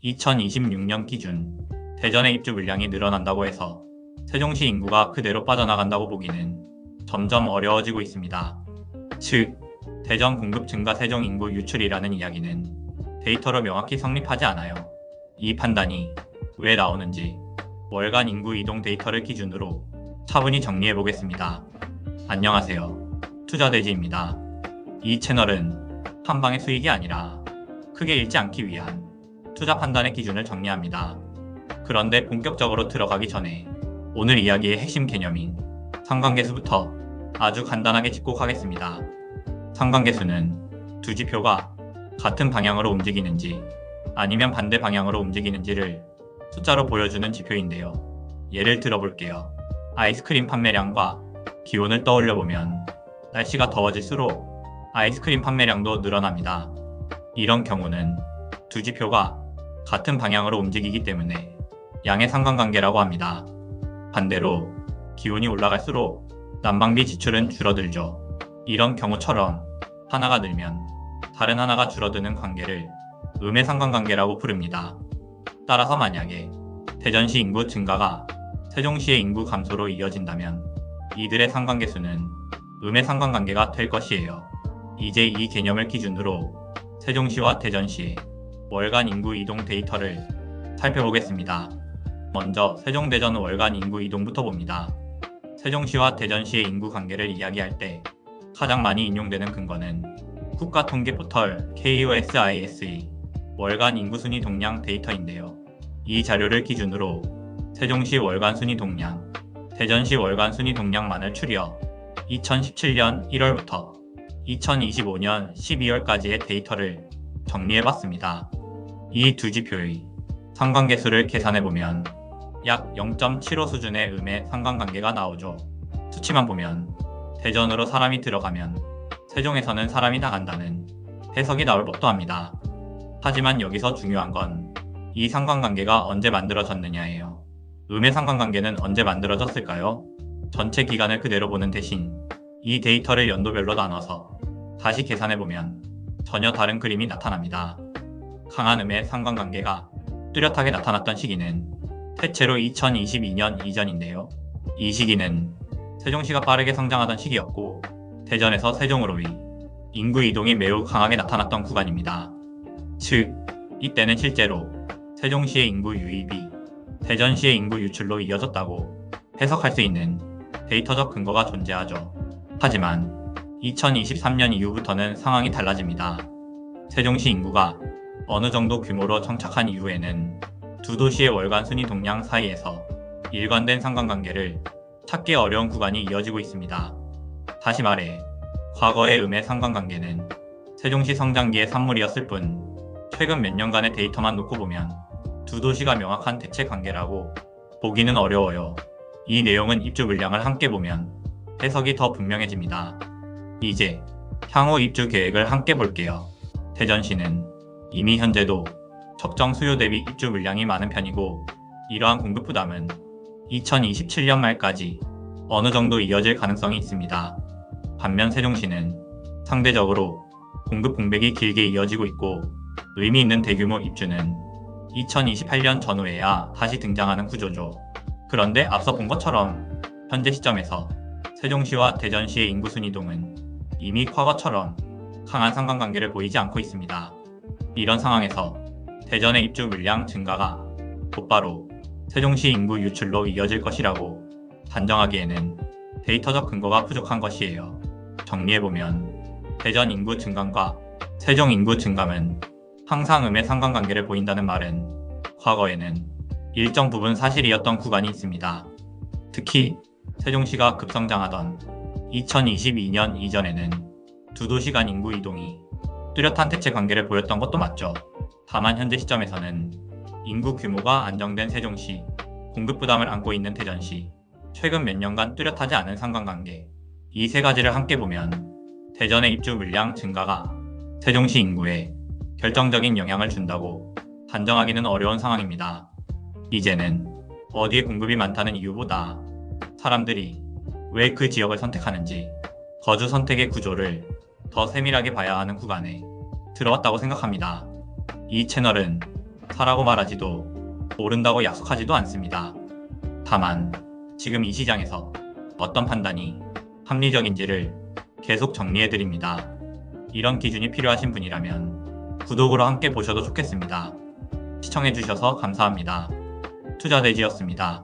2026년 기준 대전의 입주 물량이 늘어난다고 해서 세종시 인구가 그대로 빠져나간다고 보기는 점점 어려워지고 있습니다. 즉, 대전 공급 증가 세종 인구 유출이라는 이야기는 데이터로 명확히 성립하지 않아요. 이 판단이 왜 나오는지 월간 인구 이동 데이터를 기준으로 차분히 정리해 보겠습니다. 안녕하세요. 투자돼지입니다. 이 채널은 한 방의 수익이 아니라 크게 잃지 않기 위한 투자 판단의 기준을 정리합니다. 그런데 본격적으로 들어가기 전에 오늘 이야기의 핵심 개념인 상관계수부터 아주 간단하게 짚고 가겠습니다. 상관계수는 두 지표가 같은 방향으로 움직이는지 아니면 반대 방향으로 움직이는지를 숫자로 보여주는 지표인데요. 예를 들어 볼게요. 아이스크림 판매량과 기온을 떠올려 보면 날씨가 더워질수록 아이스크림 판매량도 늘어납니다. 이런 경우는 두 지표가 같은 방향으로 움직이기 때문에 양의 상관관계라고 합니다. 반대로 기온이 올라갈수록 난방비 지출은 줄어들죠. 이런 경우처럼 하나가 늘면 다른 하나가 줄어드는 관계를 음의 상관관계라고 부릅니다. 따라서 만약에 대전시 인구 증가가 세종시의 인구 감소로 이어진다면 이들의 상관계수는 음의 상관관계가 될 것이에요. 이제 이 개념을 기준으로 세종시와 대전시의 월간 인구 이동 데이터를 살펴보겠습니다. 먼저 세종대전 월간 인구 이동부터 봅니다. 세종시와 대전시의 인구 관계를 이야기할 때 가장 많이 인용되는 근거는 국가통계포털 KOSIS의 월간 인구 순위 동량 데이터인데요. 이 자료를 기준으로 세종시 월간 순위 동량, 대전시 월간 순위 동량만을 추려 2017년 1월부터 2025년 12월까지의 데이터를 정리해봤습니다. 이 두 지표의 상관계수를 계산해보면 약 0.75 수준의 음의 상관관계가 나오죠. 수치만 보면 대전으로 사람이 들어가면 세종에서는 사람이 나간다는 해석이 나올 법도 합니다. 하지만 여기서 중요한 건 이 상관관계가 언제 만들어졌느냐예요. 음의 상관관계는 언제 만들어졌을까요? 전체 기간을 그대로 보는 대신 이 데이터를 연도별로 나눠서 다시 계산해보면 전혀 다른 그림이 나타납니다. 강한 음의 상관관계가 뚜렷하게 나타났던 시기는 대체로 2022년 이전인데요. 이 시기는 세종시가 빠르게 성장하던 시기였고 대전에서 세종으로의 인구 이동이 매우 강하게 나타났던 구간입니다. 즉, 이때는 실제로 세종시의 인구 유입이 대전시의 인구 유출로 이어졌다고 해석할 수 있는 데이터적 근거가 존재하죠. 하지만 2023년 이후부터는 상황이 달라집니다. 세종시 인구가 어느 정도 규모로 정착한 이후에는 두 도시의 월간 순위 동량 사이에서 일관된 상관관계를 찾기 어려운 구간이 이어지고 있습니다. 다시 말해, 과거의 음의 상관관계는 세종시 성장기의 산물이었을 뿐 최근 몇 년간의 데이터만 놓고 보면 두 도시가 명확한 대체 관계라고 보기는 어려워요. 이 내용은 입주 물량을 함께 보면 해석이 더 분명해집니다. 이제 향후 입주 계획을 함께 볼게요. 대전시는 이미 현재도 적정 수요 대비 입주 물량이 많은 편이고 이러한 공급 부담은 2027년 말까지 어느 정도 이어질 가능성이 있습니다. 반면 세종시는 상대적으로 공급 공백이 길게 이어지고 있고 의미 있는 대규모 입주는 2028년 전후에야 다시 등장하는 구조죠. 그런데 앞서 본 것처럼 현재 시점에서 세종시와 대전시의 인구 순이동은 이미 과거처럼 강한 상관관계를 보이지 않고 있습니다. 이런 상황에서 대전의 입주 물량 증가가 곧바로 세종시 인구 유출로 이어질 것이라고 단정하기에는 데이터적 근거가 부족한 것이에요. 정리해보면 대전 인구 증감과 세종 인구 증감은 항상 음의 상관관계를 보인다는 말은 과거에는 일정 부분 사실이었던 구간이 있습니다. 특히 세종시가 급성장하던 2022년 이전에는 두 도시 간 인구 이동이 뚜렷한 대체 관계를 보였던 것도 맞죠. 다만 현재 시점에서는 인구 규모가 안정된 세종시, 공급 부담을 안고 있는 대전시, 최근 몇 년간 뚜렷하지 않은 상관관계, 이 세 가지를 함께 보면 대전의 입주 물량 증가가 세종시 인구에 결정적인 영향을 준다고 단정하기는 어려운 상황입니다. 이제는 어디에 공급이 많다는 이유보다 사람들이 왜 그 지역을 선택하는지 거주 선택의 구조를 더 세밀하게 봐야 하는 구간에 들어왔다고 생각합니다. 이 채널은 사라고 말하지도 오른다고 약속하지도 않습니다. 다만 지금 이 시장에서 어떤 판단이 합리적인지를 계속 정리해드립니다. 이런 기준이 필요하신 분이라면 구독으로 함께 보셔도 좋겠습니다. 시청해주셔서 감사합니다. 투자돼지였습니다.